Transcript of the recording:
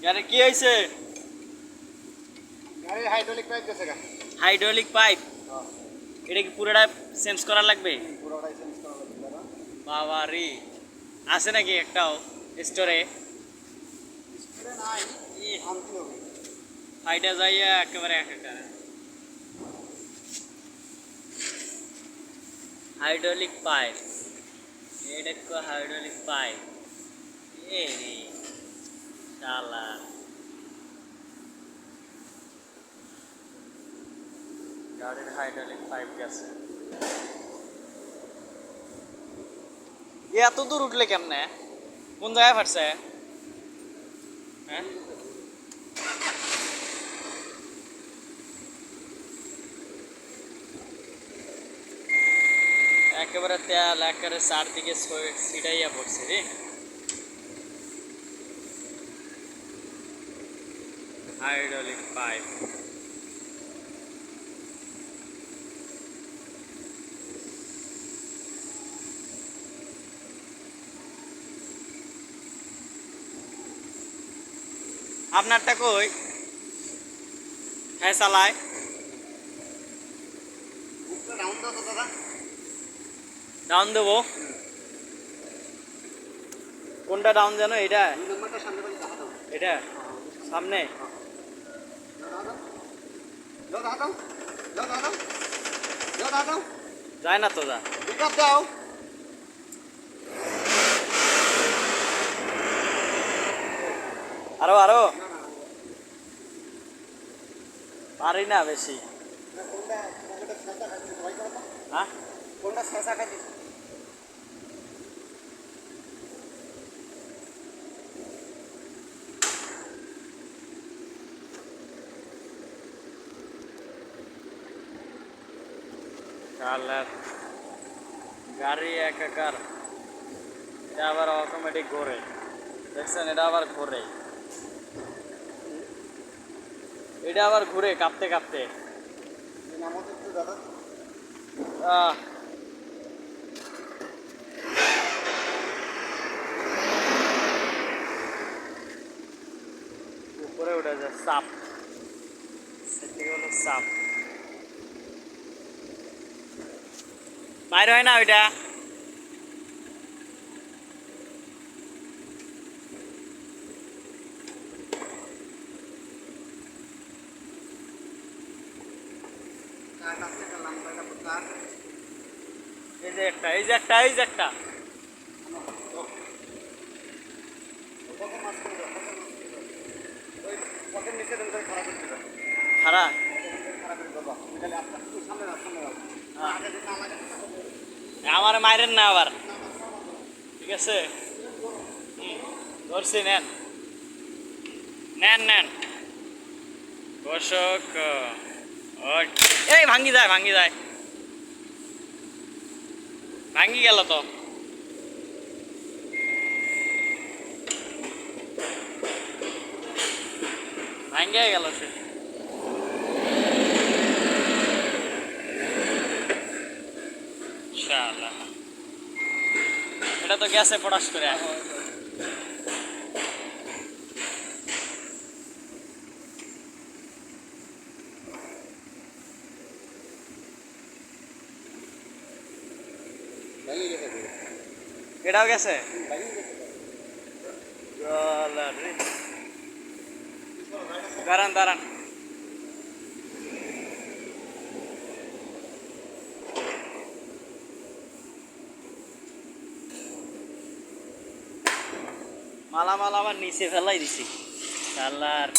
গাড়ি কি হয়েছে? গাড়ির হাইড্রোলিক পাইপ গেছে গা। Hydraulic pipe? এটা কি পুরোটা চেঞ্জ করা লাগবে? পুরোটাই চেঞ্জ করা লাগবে দাদা। বাবা রে, আছে নাকি একটাও স্টোরে? স্প্রে নাই, আনতে হবে। ফাইটা যাইয়া একেবারে একাকার। হাইড্রোলিক পাইপ, এটা কো হাইড্রোলিক পাইপ এ রে শালা। গাড়ির হাইড্রোলিক পাইপ গেছে। এত দূর উঠলে কেমনে? কোন জায়গায় ফাটছে? হ্যাঁ, একেবারে তেল একেবারে চারদিকে ছিটাইয়া পড়ছে রে। হাইড্রোলিক পাইপ আপনারটা কই? হ্যাঁ চালায়। রাউন্ড দাও তো দাদা। ডাউন দেবো? কোনটা ডাউন যেন? এটা দুই নম্বরটা সামনে করে দেখা দাও। এটা সামনে। দাও দাও দাও দাও দাও দাও দাও দাও দাও যায় না তো, যা পিকআপ দাও। আরো আরো পারি না বেশি। কোনটা কোনটা ছেঁচা খাইছে সবাই করো তো। হ্যাঁ, কোনটা ছেঁচা খাইছে? কালার গাড়ি একাকার। এটা আবার অটোমেটিক ঘোরে, দেখছেন? এটা আবার ঘোরে, এটা আবার ঘুরে কাঁপতে কাঁপতে। নামও তো একটু দাদা। আহ, উপরে উঠে যায় চাপ, সেটি হলো চাপ। বাইর হয় না ওইটা। কাট আছে একটা লম্বা একটা কাট। এই যে একটা, এই যে একটা, এই যে একটা। ওটাকে মাছ করে দাও, ওই পকেট নিচে দেন করে খারাপ করে দাও। খারাপ খারাপ করে দাও। তাহলে আপনার তুই সামনে দাও, সামনে দাও। আগে যদি না লাগে আমার মাইরেন না আবার, ঠিক আছে? ধরছি, নেন নেন নেন দর্শক। এই ভাঙ্গি যায়, ভাঙ্গি যায়, ভাঙ্গি গেল তো। ভাঙ্গে গেল সে। শালা, এটা তো গেছে পটাশ করে। ভেঙে গেছে পুরো। এটাও গেছে। ভেঙে গেছে। দাঁড়ান দাঁড়ান, মালামাল আবার নিচে ফেলাই দিছি শালার।